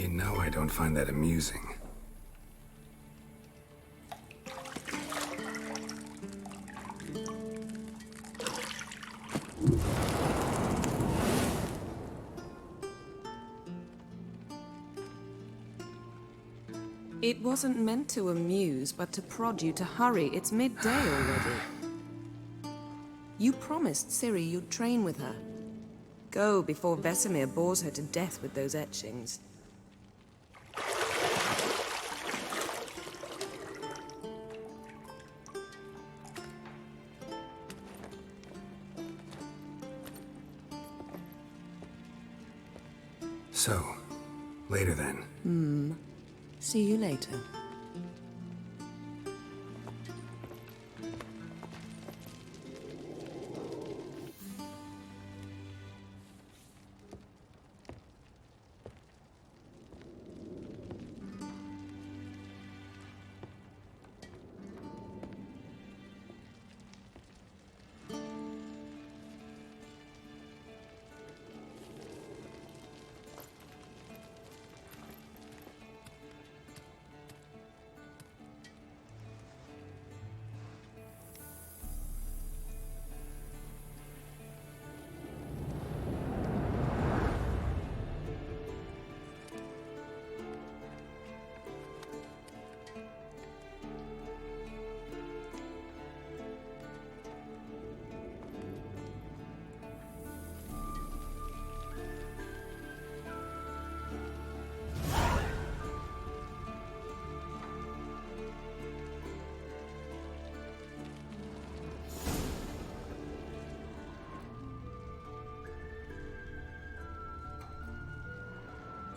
You know I don't find that amusing. It wasn't meant to amuse, but to prod you to hurry. It's midday already. You promised Ciri you'd train with her. Go before Vesemir bores her to death with those etchings. So, later then. See you later.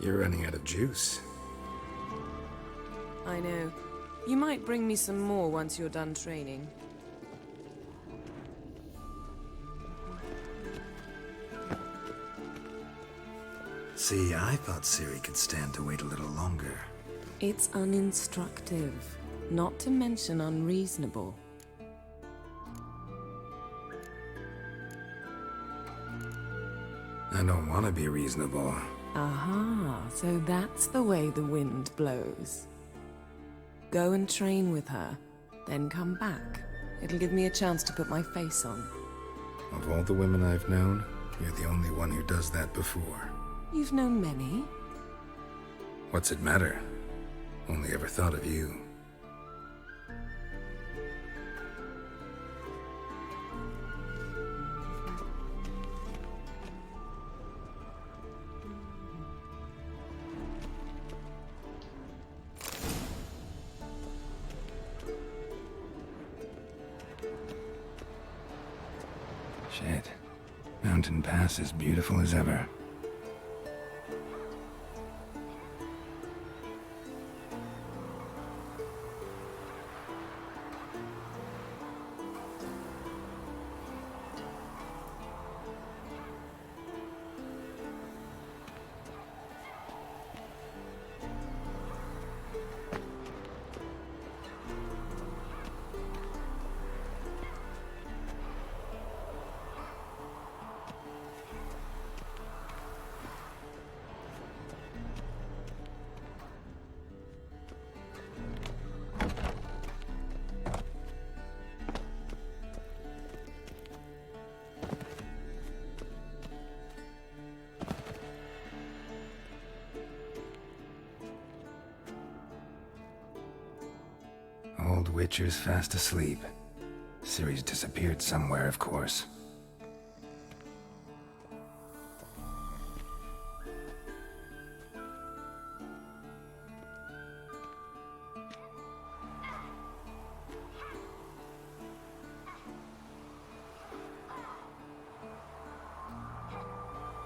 You're running out of juice. I know. You might bring me some more once you're done training. See, I thought Ciri could stand to wait a little longer. It's uninstructive, not to mention unreasonable. I don't want to be reasonable. Aha, so that's the way the wind blows. Go and train with her, then come back. It'll give me a chance to put my face on. Of all the women I've known, you're the only one who does that before. You've known many. What's it matter? Only ever thought of you. Shit. Mountain Pass is beautiful as ever. Old Witcher's fast asleep. Ciri's disappeared somewhere, of course.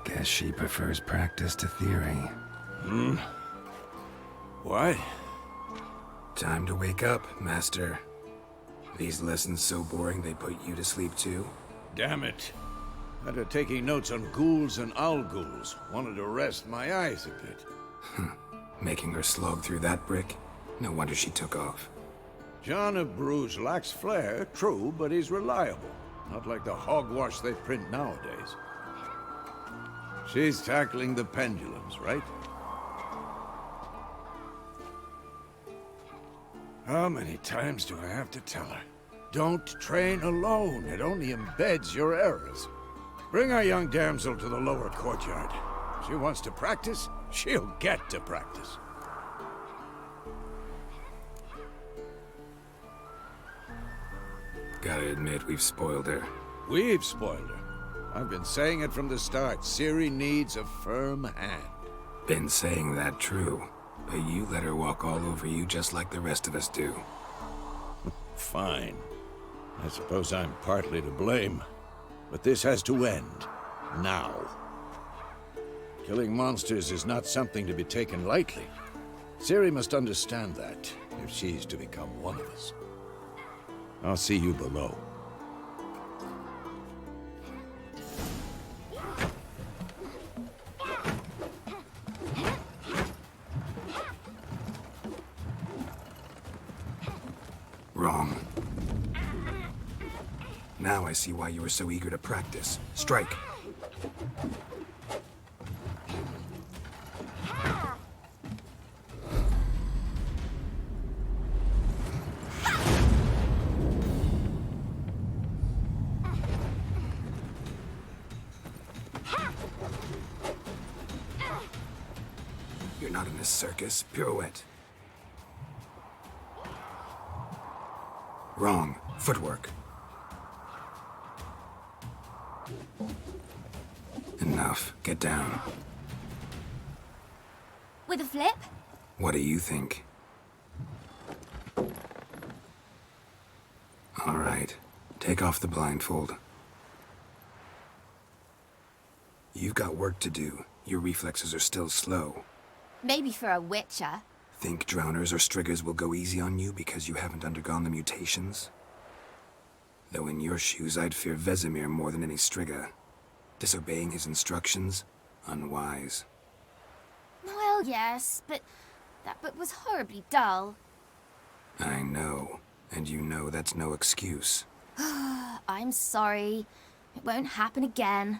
Guess she prefers practice to theory. What? Time to wake up, Master. These lessons so boring they put you to sleep too? Damn it. After taking notes on ghouls and owl ghouls, wanted to rest my eyes a bit. Making her slog through that brick? No wonder she took off. John of Bruges lacks flair, true, but he's reliable. Not like the hogwash they print nowadays. She's tackling the pendulums, right? How many times do I have to tell her? Don't train alone. It only embeds your errors. Bring our young damsel to the lower courtyard. She wants to practice, she'll get to practice. Gotta admit, we've spoiled her. We've spoiled her. I've been saying it from the start. Ciri needs a firm hand. Been saying that true, but you let her walk all over you just like the rest of us do. Fine. I suppose I'm partly to blame. But this has to end. Now. Killing monsters is not something to be taken lightly. Ciri must understand that, if she's to become one of us. I'll see you below. Wrong. Now I see why you were so eager to practice. Strike! You're not in a circus. Pirouette. Wrong. Footwork. Enough. Get down. With a flip? What do you think? All right. Take off the blindfold. You've got work to do. Your reflexes are still slow. Maybe for a witcher. Think drowners or striggers will go easy on you because you haven't undergone the mutations? Though in your shoes, I'd fear Vesemir more than any strigger. Disobeying his instructions? Unwise. Well, yes, but that book was horribly dull. I know. And you know that's no excuse. I'm sorry. It won't happen again.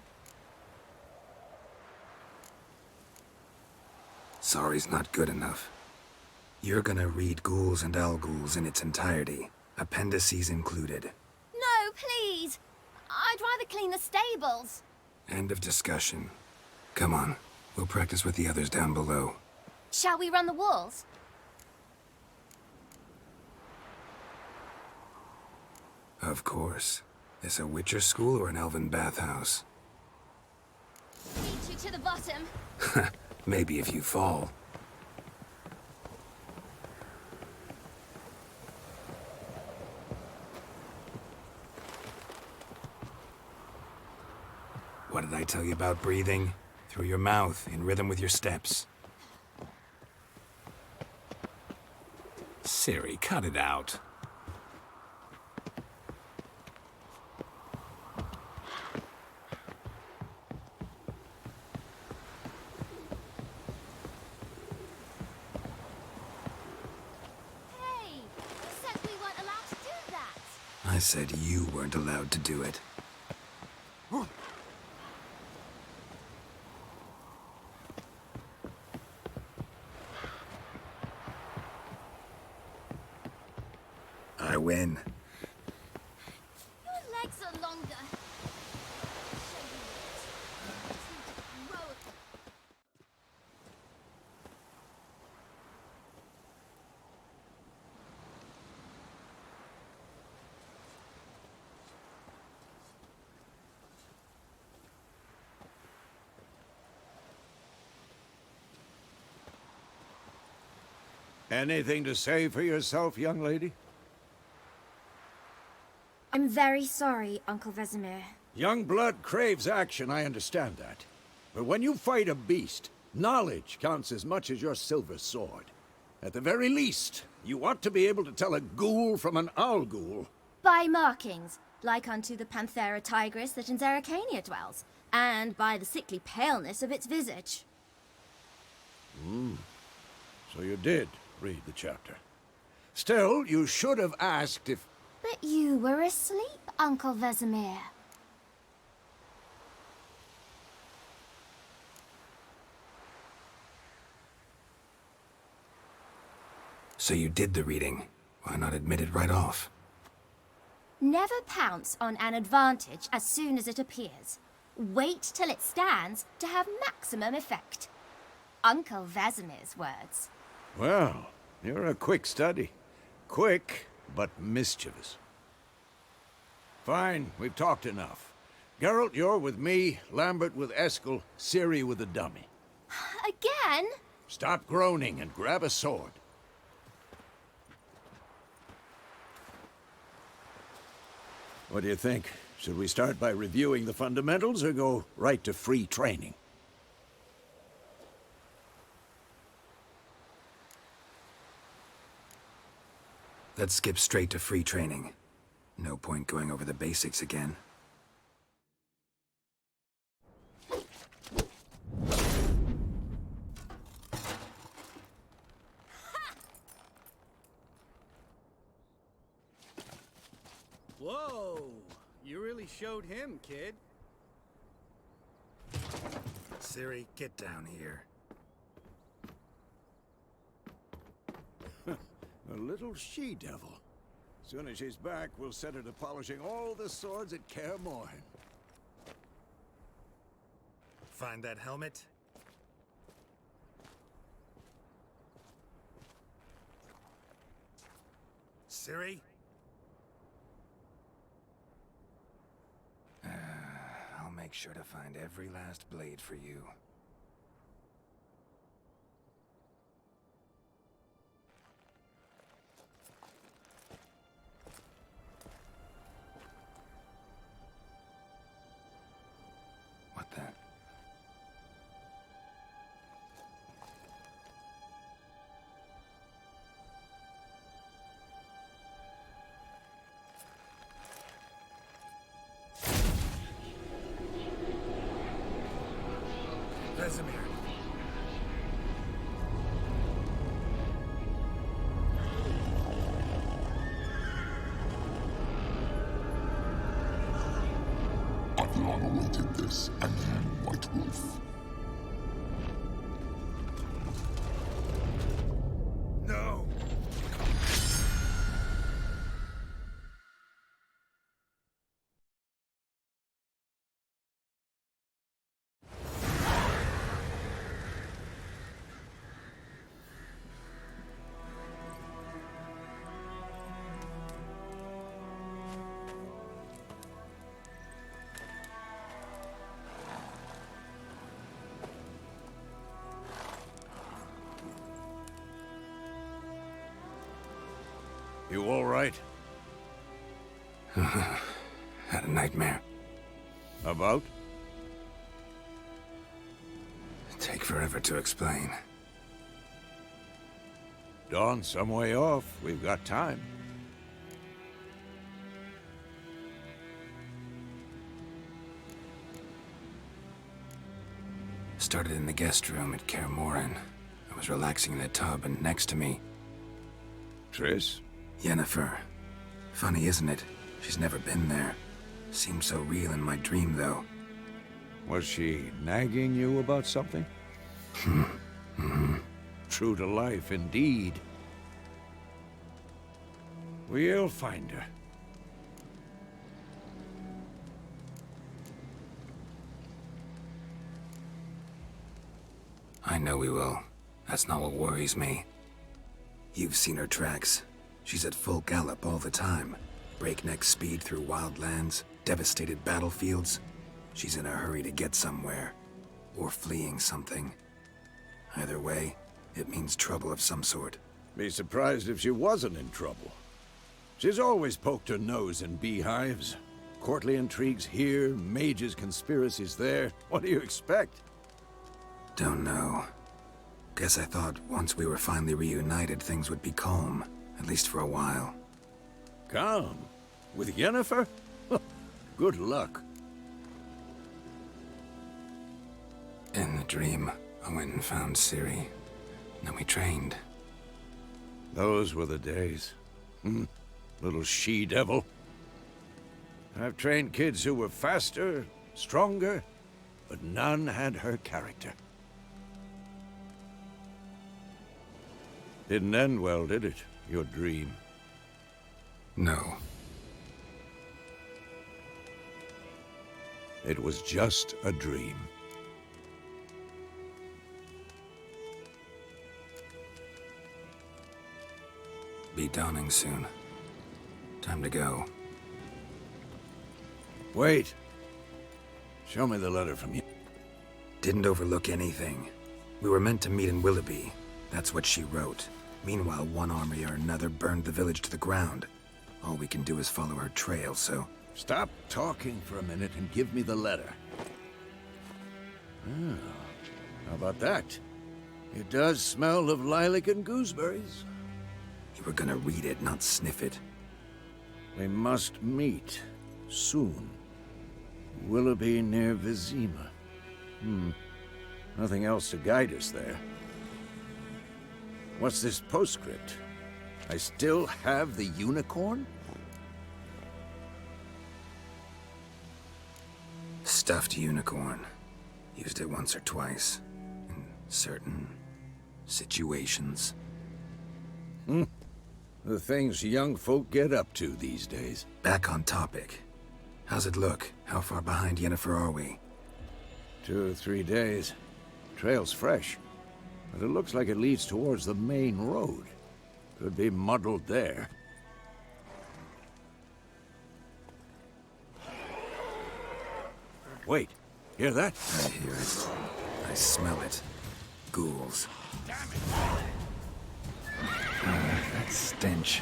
Sorry's not good enough. You're gonna read Ghouls and Owlghouls in its entirety, appendices included. No, please! I'd rather clean the stables. End of discussion. Come on, we'll practice with the others down below. Shall we run the walls? Of course. This a Witcher school or an elven bathhouse? Lead you to the bottom. Maybe if you fall. What did I tell you about breathing? Through your mouth, in rhythm with your steps. Ciri, cut it out. Hey, you said we weren't allowed to do that. I said you weren't allowed to do it. I win. Your legs are longer. Show you what. Just need to grow a- Anything to say for yourself, young lady? I'm very sorry, Uncle Vesemir. Young blood craves action, I understand that. But when you fight a beast, knowledge counts as much as your silver sword. At the very least, you ought to be able to tell a ghoul from an owl ghoul. By markings, like unto the Panthera tigris that in Zerrikania dwells, and by the sickly paleness of its visage. So you did read the chapter. Still, you should have asked if... But you were asleep, Uncle Vesemir. So you did the reading. Why not admit it right off? Never pounce on an advantage as soon as it appears. Wait till it stands to have maximum effect. Uncle Vesemir's words. Well, you're a quick study. Quick, but mischievous. Fine, we've talked enough. Geralt, you're with me, Lambert with Eskel, Ciri with the dummy. Again? Stop groaning and grab a sword. What do you think? Should we start by reviewing the fundamentals or go right to free training? Let's skip straight to free training. No point going over the basics again. Whoa! You really showed him, kid. Ciri, get down here. A little she-devil. Soon as she's back, we'll set her to polishing all the swords at Kaer Morhen. Find that helmet? Ciri? I'll make sure to find every last blade for you. What the? Vesemir. I've long awaited this, and you, White Wolf. No! You all right? Had a nightmare. About? Take forever to explain. Dawn's some way off. We've got time. Started in the guest room at Kaer Morhen. I was relaxing in the tub, and next to me, Triss? Yennefer. Funny, isn't it? She's never been there. Seemed so real in my dream, though. Was she nagging you about something? True to life, indeed. We'll find her. I know we will. That's not what worries me. You've seen her tracks. She's at full gallop all the time. Breakneck speed through wild lands, devastated battlefields. She's in a hurry to get somewhere. Or fleeing something. Either way, it means trouble of some sort. Be surprised if she wasn't in trouble. She's always poked her nose in beehives. Courtly intrigues here, mages' conspiracies there. What do you expect? Don't know. Guess I thought once we were finally reunited, things would be calm. At least for a while. Calm? With Yennefer? Good luck. In the dream, I went and found Ciri. Then we trained. Those were the days. Little she-devil. I've trained kids who were faster, stronger, but none had her character. Didn't end well, did it? Your dream. No. It was just a dream. Be dawning soon. Time to go. Wait. Show me the letter from you. Didn't overlook anything. We were meant to meet in Willoughby. That's what she wrote. Meanwhile, one army or another burned the village to the ground. All we can do is follow her trail, so... Stop talking for a minute and give me the letter. Ah, how about that? It does smell of lilac and gooseberries. You were gonna read it, not sniff it. We must meet. Soon. Willoughby near Vizima. Nothing else to guide us there. What's this postscript? I still have the unicorn? Stuffed unicorn. Used it once or twice. In certain... situations. The things young folk get up to these days. Back on topic. How's it look? How far behind Yennefer are we? 2 or 3 days. Trail's fresh, but it looks like it leads towards the main road. Could be muddled there. Wait, hear that? I hear it. I smell it. Ghouls. Damn it! That stench.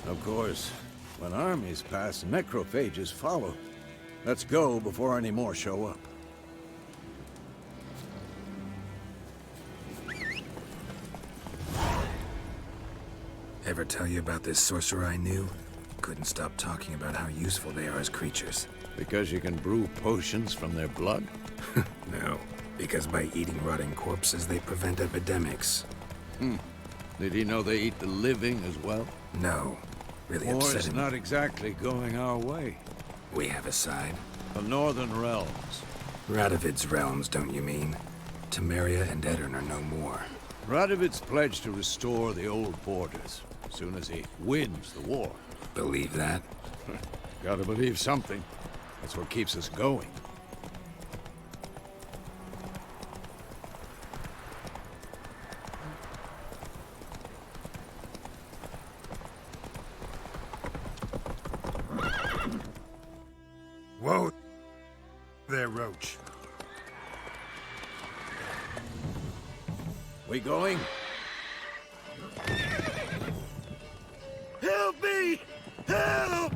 Of course, when armies pass, necrophages follow. Let's go before any more show up. Ever tell you about this sorcerer I knew? Couldn't stop talking about how useful they are as creatures. Because you can brew potions from their blood? No, because by eating rotting corpses, they prevent epidemics. Did he know they eat the living as well? No. Really War is upsetting. not exactly going our way. We have a side. The Northern Realms. Radovid's realms, don't you mean? Temeria and Edirn are no more. Radovid's pledged to restore the old borders as soon as he wins the war. Believe that? Gotta believe something. That's what keeps us going. Whoa there, Roach. We going? Help me! Help!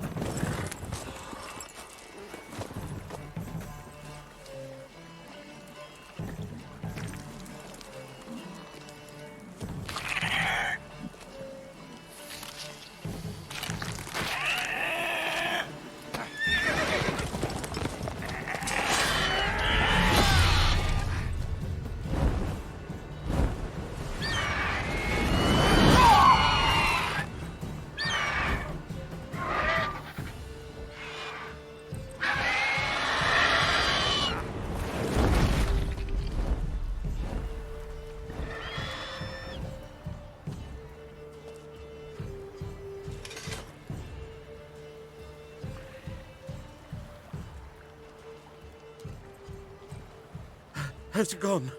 Has it gone?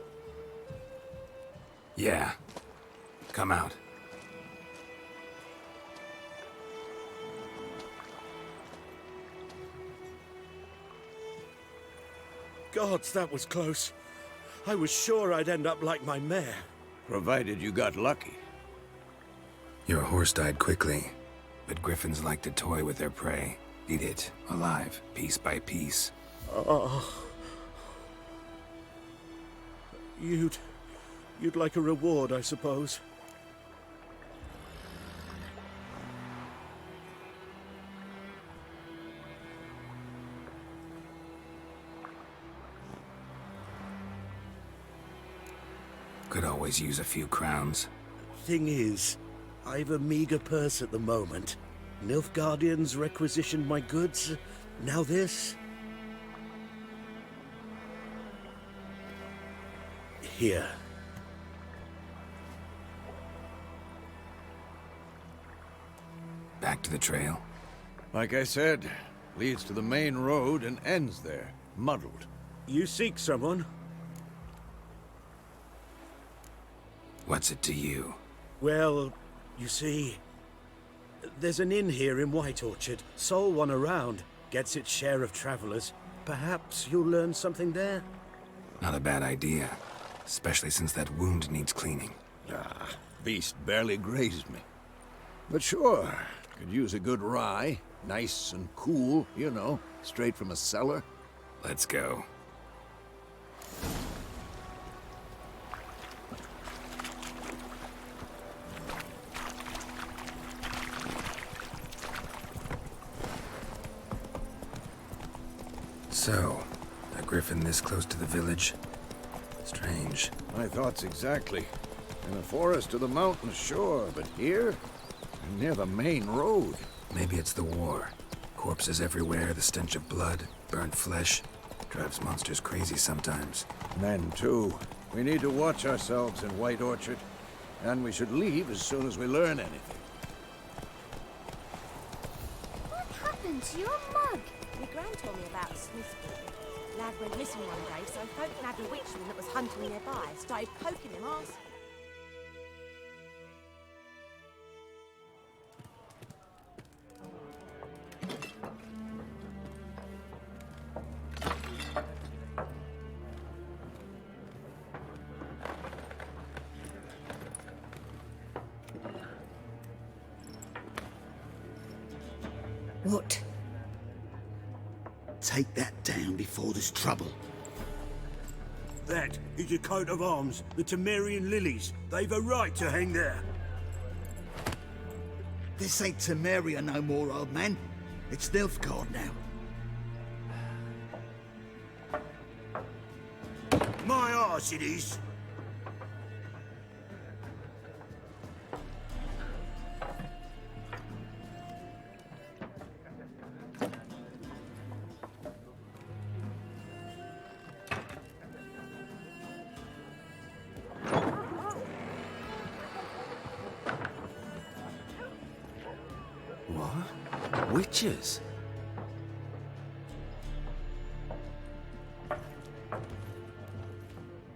Yeah. Come out. Gods, that was close. I was sure I'd end up like my mare. Provided you got lucky. Your horse died quickly, but griffins like to toy with their prey. Eat it, alive, piece by piece. Oh. You'd like a reward, I suppose. Could always use a few crowns. Thing is, I've a meager purse at the moment. Nilfgaardians requisitioned my goods. Now this. Here. Back to the trail. Like I said, leads to the main road and ends there, muddled. You seek someone? What's it to you? Well, you see, there's an inn here in White Orchard. Sole one around. Gets its share of travelers. Perhaps you'll learn something there? Not a bad idea. Especially since that wound needs cleaning. Beast barely grazed me. But sure, could use a good rye. Nice and cool, you know, straight from a cellar. Let's go. So, a griffin this close to the village? Strange. My thoughts exactly. In the forest or the mountains, sure, but here? Near the main road. Maybe it's the war. Corpses everywhere, the stench of blood, burnt flesh. Drives monsters crazy sometimes. Men, too. We need to watch ourselves in White Orchard. And we should leave as soon as we learn anything. What happened to your mug? My gran told me about a Smith's boy. Lad went missing one day, so folk nabbed a witchman that was hunting nearby. Started poking him arse. What? Take that down before there's trouble. That is a coat of arms, the Temerian lilies. They've a right to hang there. This ain't Temeria no more, old man. It's Nilfgaard now. My arse it is. What? Witches?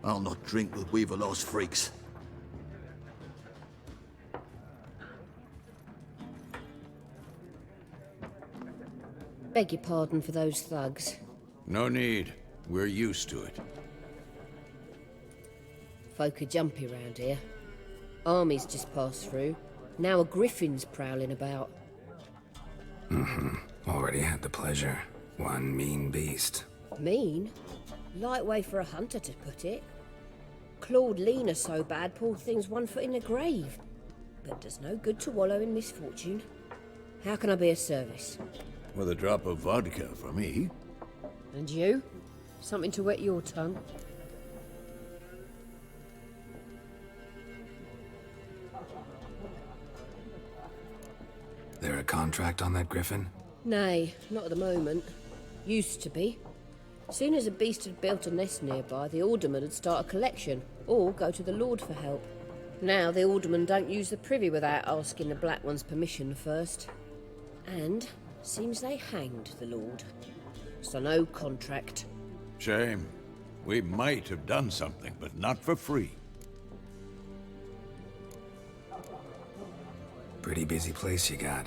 I'll not drink with Weaverlost freaks. Beg your pardon for those thugs. No need. We're used to it. Folk are jumpy round here. Armies just passed through. Now a griffin's prowling about. Already had the pleasure. One mean beast. Mean? Light way for a hunter to put it. Clawed Lena so bad, poor thing's 1 foot in the grave. But does no good to wallow in misfortune. How can I be of service? With a drop of vodka for me. And you? Something to wet your tongue? There a contract on that griffin? Nay, not at the moment. Used to be. Soon as a beast had built a nest nearby, the alderman would start a collection, or go to the Lord for help. Now the alderman don't use the privy without asking the Black One's permission first. And seems they hanged the Lord. So no contract. Shame. We might have done something, but not for free. Pretty busy place you got.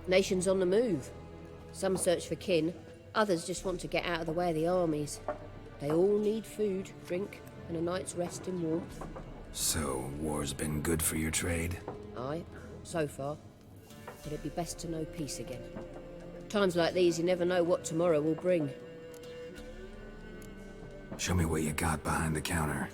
Nations on the move. Some search for kin, others just want to get out of the way of the armies. They all need food, drink, and a night's rest in warmth. So, war's been good for your trade? Aye, so far. But it'd be best to know peace again. Times like these, you never know what tomorrow will bring. Show me what you got behind the counter.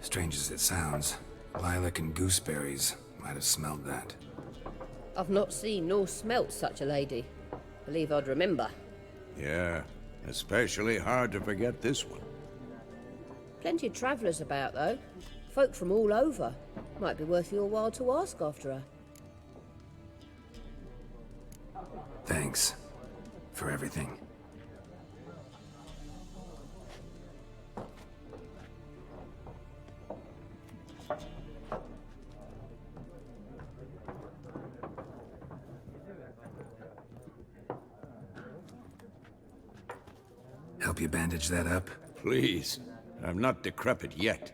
Strange as it sounds, lilac and gooseberries might have smelled that. I've not seen nor smelt such a lady. Believe I'd remember. Yeah, especially hard to forget this one. Plenty of travellers about, though. Folk from all over. Might be worth your while to ask after her. Thanks for everything. Help you bandage that up? Please. I'm not decrepit yet.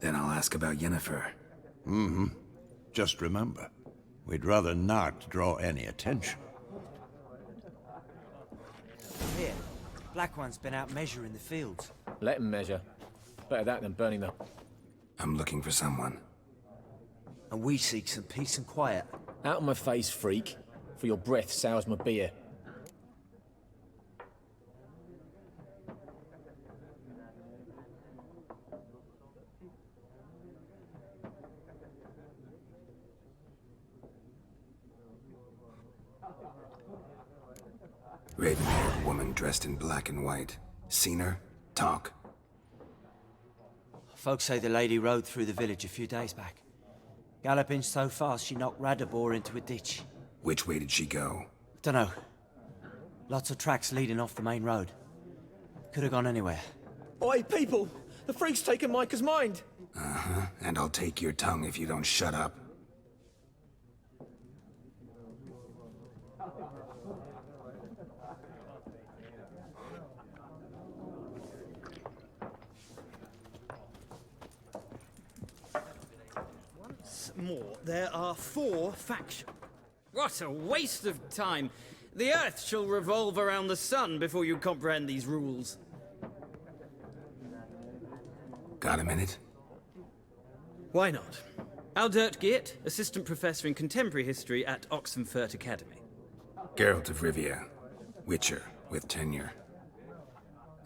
Then I'll ask about Yennefer. Mm-hmm. Just remember, we'd rather not draw any attention. Here, Black One's been out measuring the fields. Let him measure. Better that than burning them. I'm looking for someone. And we seek some peace and quiet. Out of my face, freak. For your breath sours my beer. Raven-haired woman dressed in black and white. Seen her? Talk. Folks say the lady rode through the village a few days back. Galloping so fast she knocked Radabor into a ditch. Which way did she go? Dunno. Lots of tracks leading off the main road. Could have gone anywhere. Oi, people! The freak's taken Micah's mind! Uh-huh. And I'll take your tongue if you don't shut up. More, there are 4 factions. What a waste of time! The Earth shall revolve around the sun before you comprehend these rules. Got a minute? Why not? Aldert Geert, Assistant Professor in Contemporary History at Oxenfurt Academy. Geralt of Rivia. Witcher, with tenure.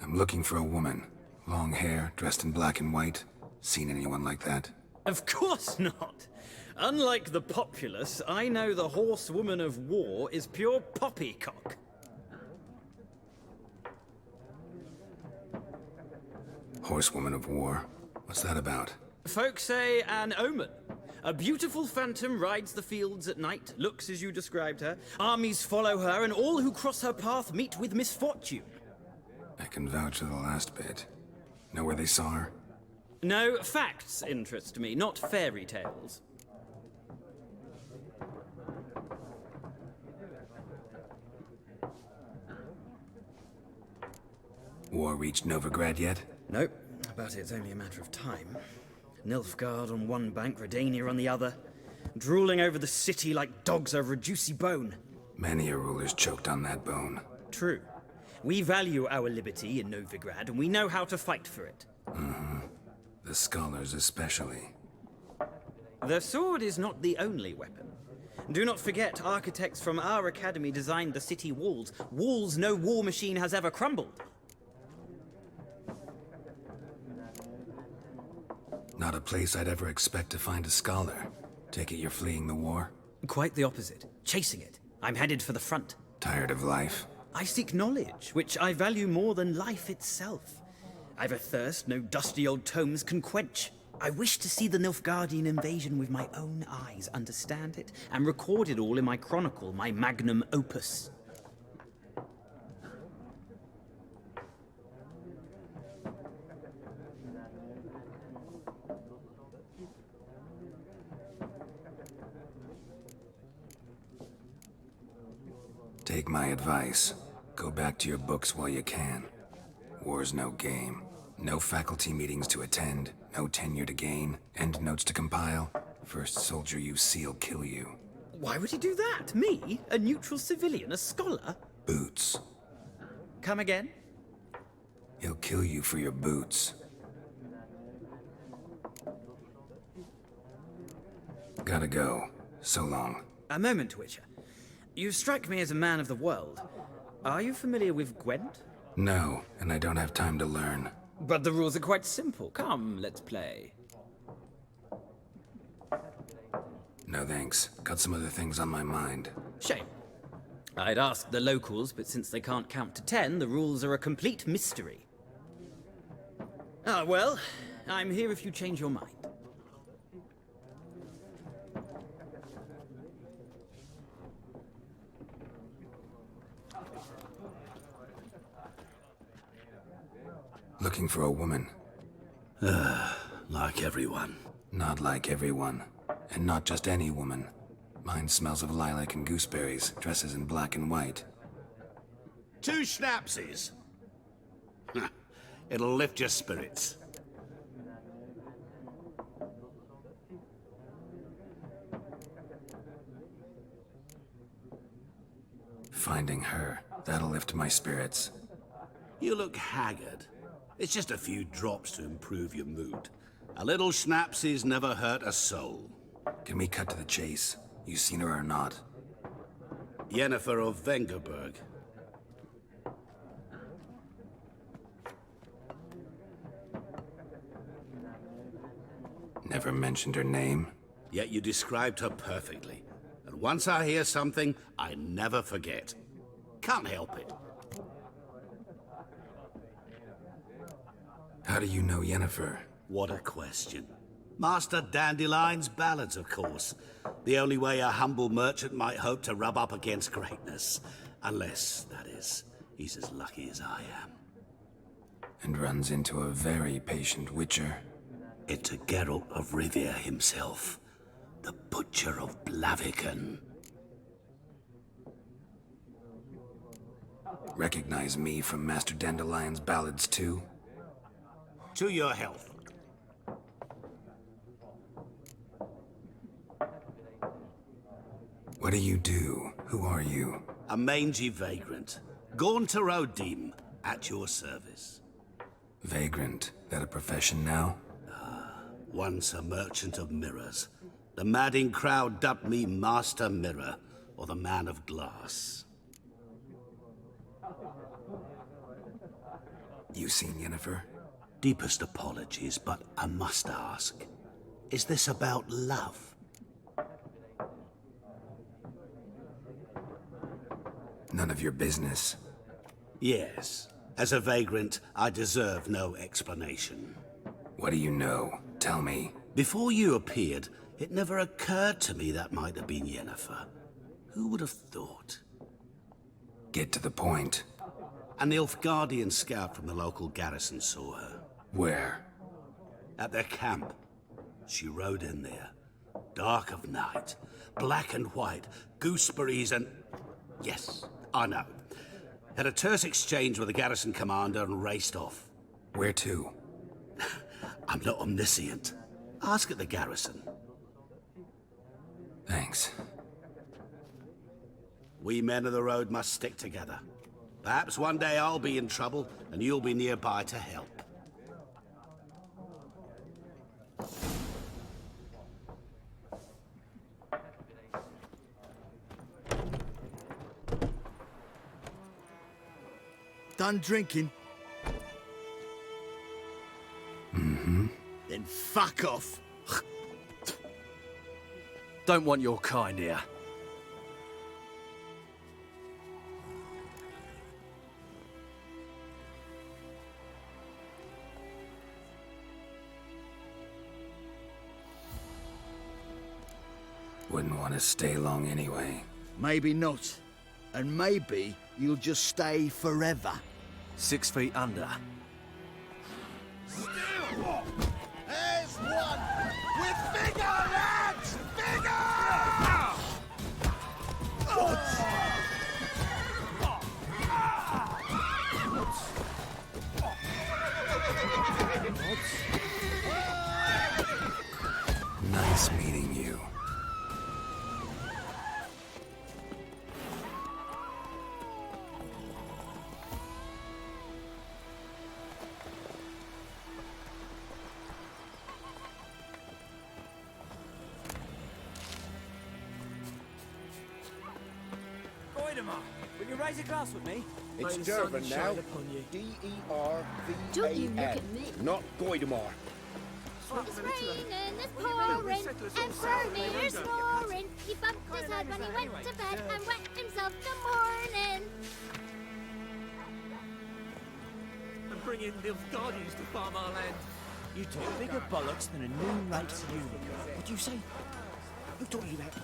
I'm looking for a woman. Long hair, dressed in black and white. Seen anyone like that? Of course not! Unlike the populace, I know the horsewoman of war is pure poppycock. Horsewoman of war? What's that about? Folk say an omen. A beautiful phantom rides the fields at night, looks as you described her. Armies follow her, and all who cross her path meet with misfortune. I can vouch for the last bit. Know where they saw her? No, facts interest me, not fairy tales. War reached Novigrad yet? Nope, but it's only a matter of time. Nilfgaard on one bank, Redania on the other. Drooling over the city like dogs over a juicy bone. Many a ruler's choked on that bone. True. We value our liberty in Novigrad, and we know how to fight for it. Mm-hmm. The scholars especially. The sword is not the only weapon. Do not forget, architects from our academy designed the city walls. Walls no war machine has ever crumbled. Not a place I'd ever expect to find a scholar. Take it you're fleeing the war? Quite the opposite. Chasing it. I'm headed for the front. Tired of life? I seek knowledge, which I value more than life itself. I've a thirst no dusty old tomes can quench. I wish to see the Nilfgaardian invasion with my own eyes, understand it, and record it all in my chronicle, my magnum opus. Take my advice. Go back to your books while you can. War's no game. No faculty meetings to attend, no tenure to gain, end notes to compile. First soldier you see'll kill you. Why would he do that? Me? A neutral civilian? A scholar? Boots. Come again? He'll kill you for your boots. Gotta go. So long. A moment, Witcher. You strike me as a man of the world. Are you familiar with Gwent? No, and I don't have time to learn. But the rules are quite simple. Come, let's play. No thanks. Got some other things on my mind. Shame. I'd ask the locals, but since they can't count to 10, the rules are a complete mystery. Ah, well, I'm here if you change your mind. Looking for a woman. Like everyone. Not like everyone. And not just any woman. Mine smells of lilac and gooseberries, dresses in black and white. 2 schnapsies. It'll lift your spirits. Finding her, that'll lift my spirits. You look haggard. It's just a few drops to improve your mood. A little schnapsies never hurt a soul. Can we cut to the chase? You seen her or not? Yennefer of Vengerberg. Never mentioned her name? Yet you described her perfectly. And once I hear something, I never forget. Can't help it. How do you know Yennefer? What a question. Master Dandelion's ballads, of course. The only way a humble merchant might hope to rub up against greatness. Unless, that is, he's as lucky as I am. And runs into a very patient witcher. Into Geralt of Rivia himself. The Butcher of Blaviken. Recognize me from Master Dandelion's ballads too? To your health. What do you do? Who are you? A mangy vagrant. Gaunter Odim, at your service. Vagrant? That a profession now? Once a merchant of mirrors. The madding crowd dubbed me Master Mirror, or the Man of Glass. You seen Yennefer? Deepest apologies, but I must ask. Is this about love? None of your business. Yes. As a vagrant, I deserve no explanation. What do you know? Tell me. Before you appeared, it never occurred to me that might have been Yennefer. Who would have thought? Get to the point. An Nilfgaardian scout from the local garrison saw her. Where? At their camp. She rode in there. Dark of night. Black and white. Gooseberries and... Yes, I know. Had a terse exchange with the garrison commander and raced off. Where to? I'm not omniscient. Ask at the garrison. Thanks. We men of the road must stick together. Perhaps one day I'll be in trouble and you'll be nearby to help. Done drinking? Mm-hmm. Then fuck off. Don't want your kind here. Wouldn't want to stay long anyway. Maybe not. And maybe you'll just stay forever. 6 feet under. There's one! With vigor, lads! Vigor! Nice meeting you. Will you raise a glass with me? It's May the Dervan sun now. shine upon you. D-E-R-V-A-N. Don't you look at me. Not Goidemar. It's raining, it's pouring, and Vermeer's snoring. He bumped his head when he went to bed and wet himself till morning. And bring in Nilfgaardians to farm our land. You talk bigger bollocks than a new race unicorn. What do you say? Who taught you that?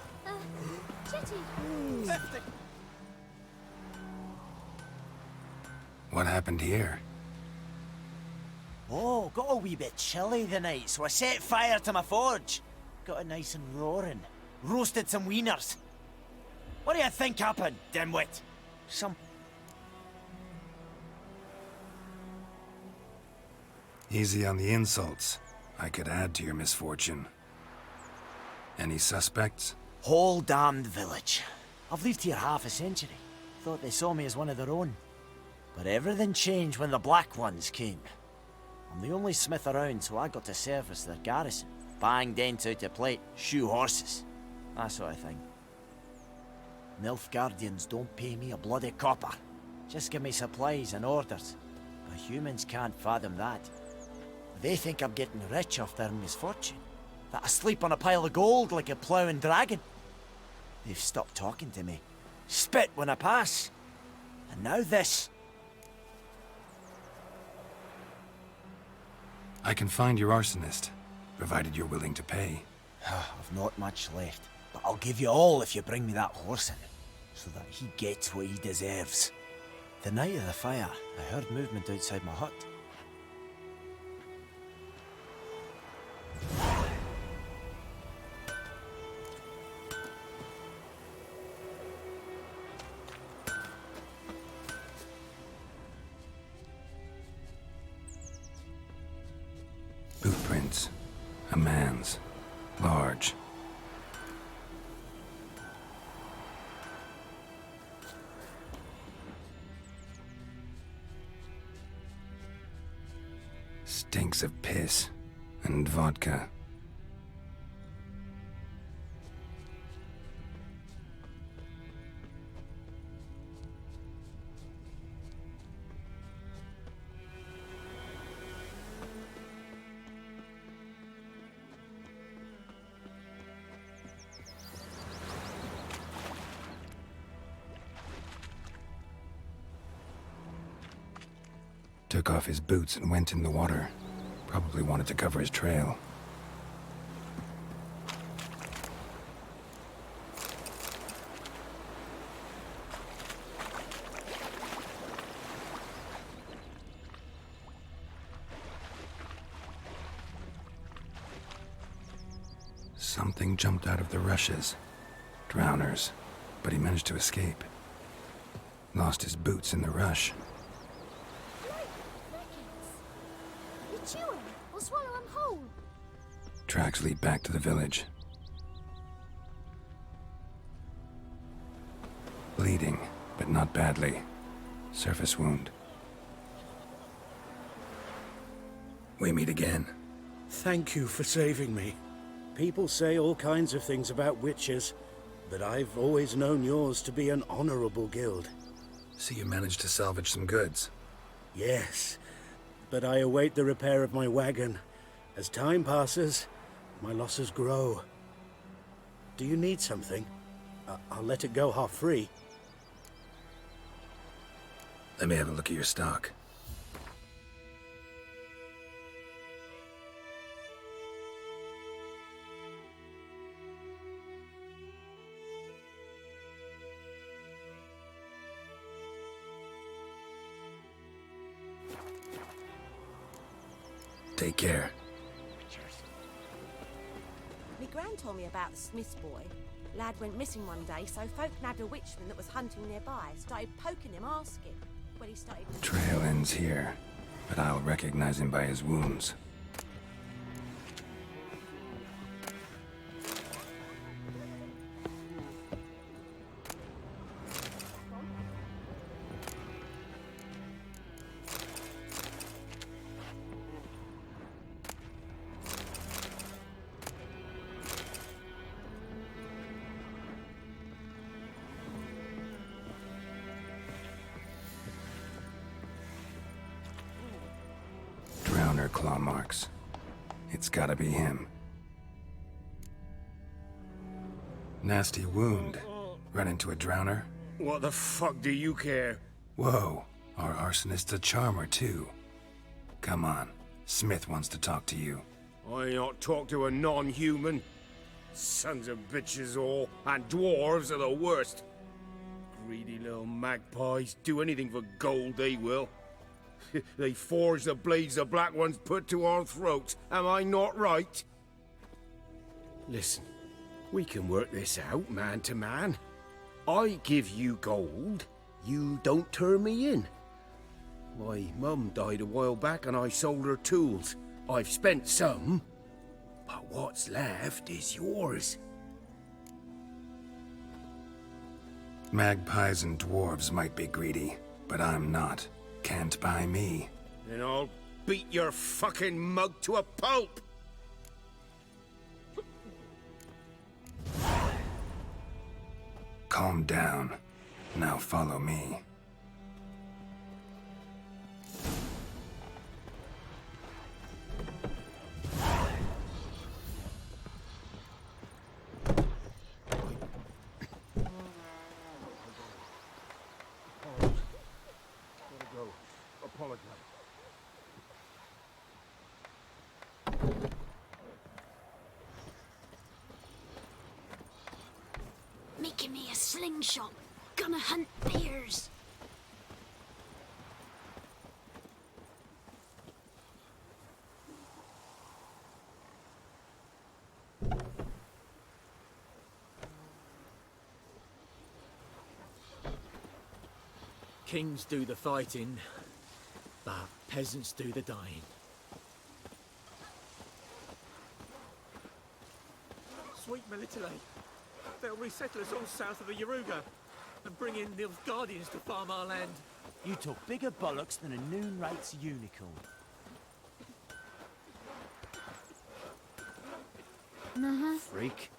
Chitty. What happened here? Oh, got a wee bit chilly tonight, so I set fire to my forge. Got it nice and roaring. Roasted some wieners. What do you think happened, dimwit? Some... Easy on the insults. I could add to your misfortune. Any suspects? Whole damned village. I've lived here half a century. Thought they saw me as one of their own. But everything changed when the Black Ones came. I'm the only smith around, so I got to service their garrison. Bang dents out of plate, shoe horses. That sort of thing. Nilfgaardians don't pay me a bloody copper. Just give me supplies and orders. But humans can't fathom that. They think I'm getting rich off their misfortune. That I sleep on a pile of gold like a ploughing dragon. They've stopped talking to me. Spit when I pass. And now this. I can find your arsonist, provided you're willing to pay. I've not much left, but I'll give you all if you bring me that horse in, so that he gets what he deserves. The night of the fire, I heard movement outside my hut. Footprints. A man's. Large. Stinks of piss and vodka. Took off his boots and went in the water. Probably wanted to cover his trail. Something jumped out of the rushes. Drowners. But he managed to escape. Lost his boots in the rush. You chew him or swallow him whole. Tracks lead back to the village. Bleeding, but not badly. Surface wound. We meet again. Thank you for saving me. People say all kinds of things about witches, but I've always known yours to be an honorable guild. So you managed to salvage some goods? Yes, but I await the repair of my wagon. As time passes, my losses grow. Do you need something? I'll let it go half-free. Let me have a look at your stock. Take care. Me gran told me about the Smith's boy. Lad went missing one day, so folk nabbed a witchman that was hunting nearby. Started poking him, asking. When he started... Trail ends here, but I'll recognize him by his wounds. marks. It's gotta be him. Nasty wound. Run into a drowner? What the fuck do you care? Whoa, our arsonist's a charmer too. Come on, Smith wants to talk to you. I not talk to a non-human. Sons of bitches all, and dwarves are the worst. Greedy little magpies, do anything for gold they will. They forge the blades the Black Ones put to our throats, am I not right? Listen, we can work this out man to man. I give you gold, you don't turn me in. My mum died a while back and I sold her tools. I've spent some, but what's left is yours. Magpies and dwarves might be greedy, but I'm not. Can't buy me. Then I'll beat your fucking mug to a pulp! Calm down. Now follow me. Making me a slingshot. Gonna hunt bears. Kings do the fighting, but peasants do the dying. Sweet Melitele. They'll resettle us all south of the Yaruga and bring in Nilfgaardians to farm our land. You took bigger bollocks than a noon right's unicorn. Freak.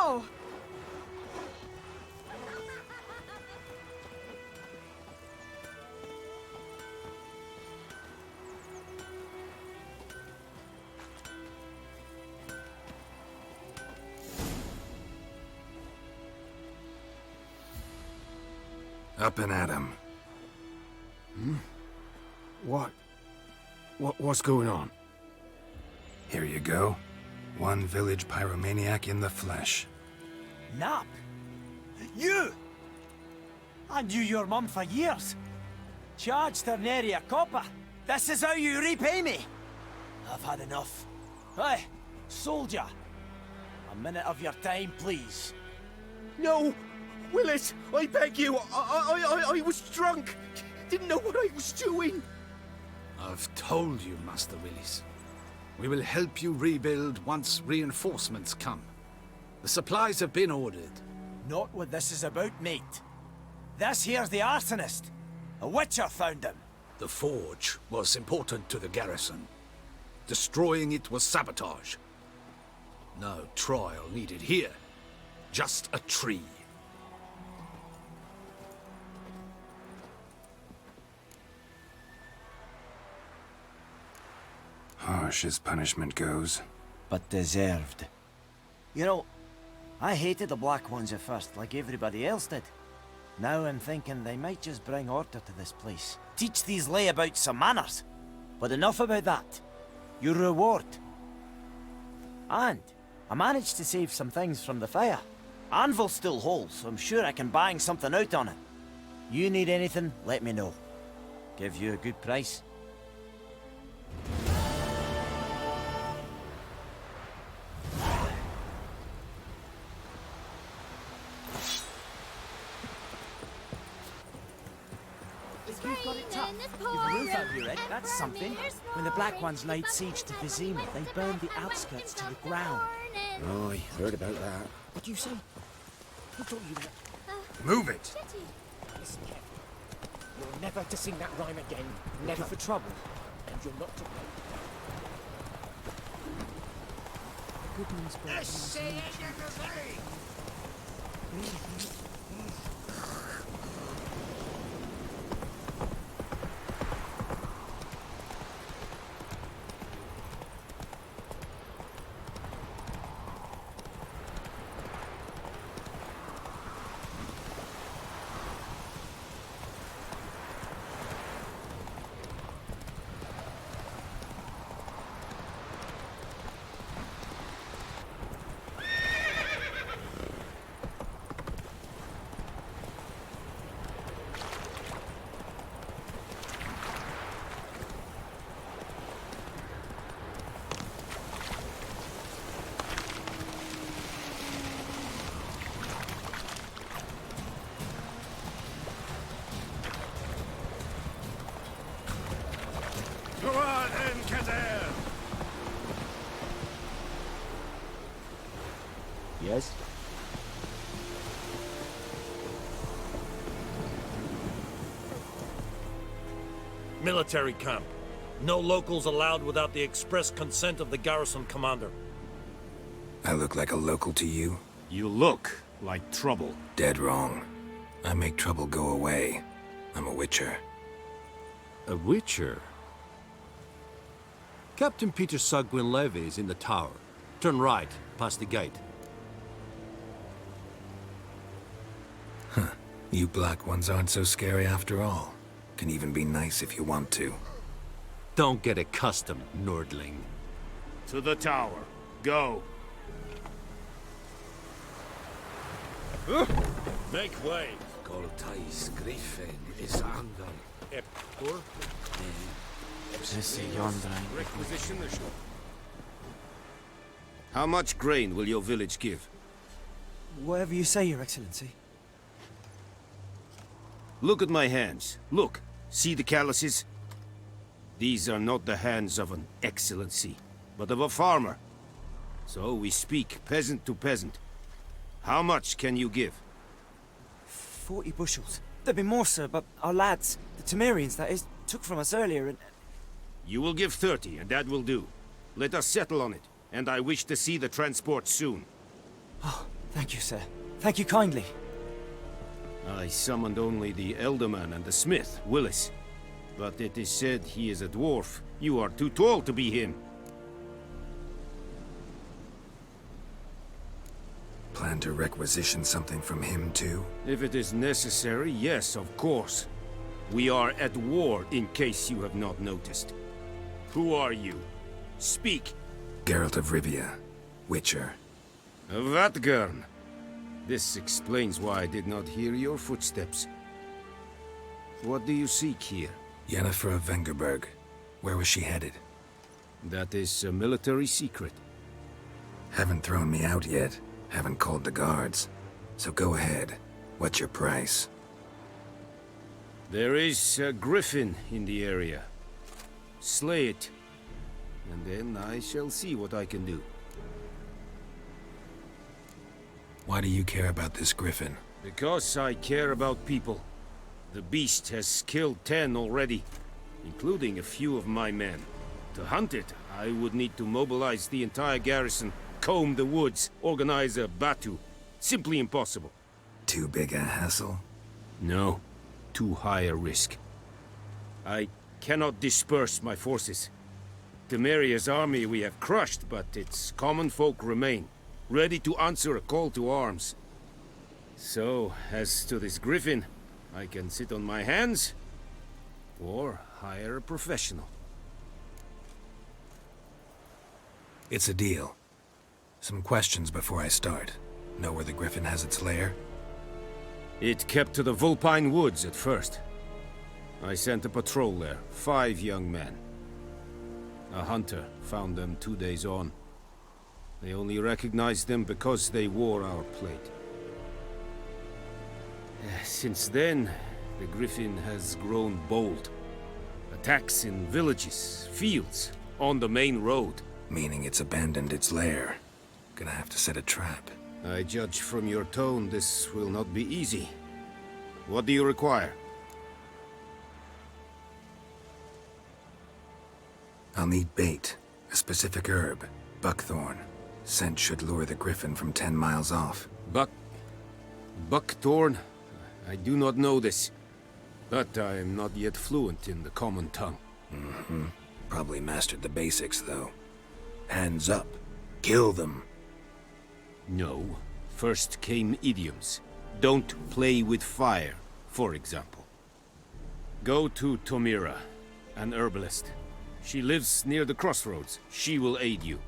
Ow! Up and at him. What's going on? Here you go. One village pyromaniac in the flesh. Nap? You! I knew your mum for years. Charged her nary a copper. This is how you repay me. I've had enough. Hey, soldier. A minute of your time, please. No! Willis, I beg you! I was drunk! Didn't know what I was doing! I've told you, Master Willis. We will help you rebuild once reinforcements come. The supplies have been ordered. Not what this is about, mate. This here's the arsonist. A witcher found him. The forge was important to the garrison. Destroying it was sabotage. No trial needed here. Just a tree. Harsh as punishment goes. But deserved. You know, I hated the Black Ones at first, like everybody else did. Now I'm thinking they might just bring order to this place. Teach these layabouts some manners. But enough about that. Your reward. And I managed to save some things from the fire. Anvil still holds, so I'm sure I can bang something out on it. You need anything, let me know. Give you a good price. If you've got it You've a roof over your head, that's something. When the Black Ones laid siege to Vizima, they burned the outskirts to the ground. Oh, I heard about that. What do you say? Who taught you that? Move it! Listen carefully. You're never to sing that rhyme again. Never for trouble. And you're not to blame. Goodman's Yes? Military camp. No locals allowed without the express consent of the garrison commander. I look like a local to you? You look like trouble. Dead wrong. I make trouble go away. I'm a witcher. A witcher? Captain Peter Sagwin Levy is in the tower. Turn right, past the gate. Huh. You black ones aren't so scary after all. Can even be nice if you want to. Don't get accustomed, Nordling. To the tower. Go. Make way. Goltais Griffin is under. Epur. Requisition the shop. How much grain will your village give? Whatever you say, Your Excellency. Look at my hands. Look. See the calluses? These are not the hands of an excellency, but of a farmer. So we speak peasant to peasant. How much can you give? 40 bushels. There'd be more, sir, but our lads, the Temerians, that is, took from us earlier and... You will give 30, and that will do. Let us settle on it, and I wish to see the transport soon. Oh, thank you, sir. Thank you kindly. I summoned only the Elderman and the smith, Willis. But it is said he is a dwarf. You are too tall to be him. Plan to requisition something from him, too? If it is necessary, yes, of course. We are at war, in case you have not noticed. Who are you? Speak. Geralt of Rivia, Witcher. Vatgern. This explains why I did not hear your footsteps. What do you seek here? Yennefer of Vengerberg. Where was she headed? That is a military secret. Haven't thrown me out yet. Haven't called the guards. So go ahead. What's your price? There is a griffin in the area. Slay it. And then I shall see what I can do. Why do you care about this griffin? Because I care about people. The beast has killed 10 already, including a few of my men. To hunt it, I would need to mobilize the entire garrison, comb the woods, organize a batu. Simply impossible. Too big a hassle? No. Too high a risk. I cannot disperse my forces. Temeria's army we have crushed, but its common folk remain, ready to answer a call to arms. So, as to this griffin, I can sit on my hands, or hire a professional. It's a deal. Some questions before I start. Know where the griffin has its lair? It kept to the Vulpine Woods at first. I sent a patrol there, 5 young men. A hunter found them 2 days on. They only recognized them because they wore our plate. Since then, the griffin has grown bold. attacks in villages, fields, on the main road. Meaning it's abandoned its lair. Gonna have to set a trap. I judge from your tone this will not be easy. What do you require? I'll need bait, a specific herb, buckthorn. Scent should lure the griffin from 10 miles off. Buckthorn? I do not know this, but I am not yet fluent in the common tongue. Mm-hmm. Probably mastered the basics, though. Hands up. Kill them. No. First came idioms. Don't play with fire, for example. Go to Tomira, an herbalist. She lives near the crossroads. She will aid you.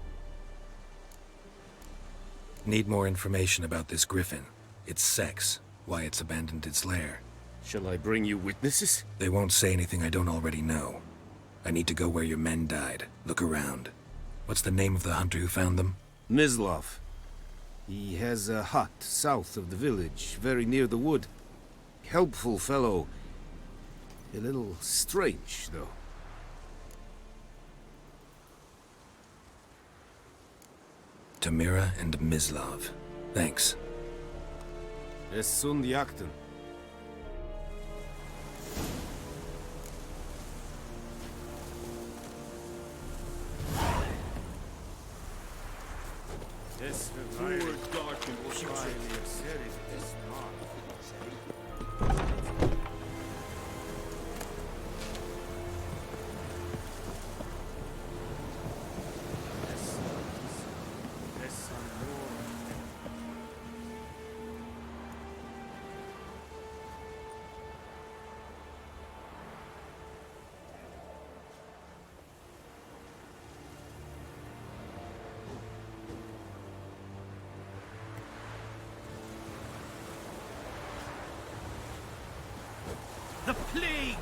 Need more information about this griffin. Its sex, why it's abandoned its lair. Shall I bring you witnesses? They won't say anything I don't already know. I need to go where your men died. Look around. What's the name of the hunter who found them? Mislav. He has a hut south of the village, very near the wood. Helpful fellow. A little strange, though. Tomira and Mislav. Thanks. Es sunt jakten. The plague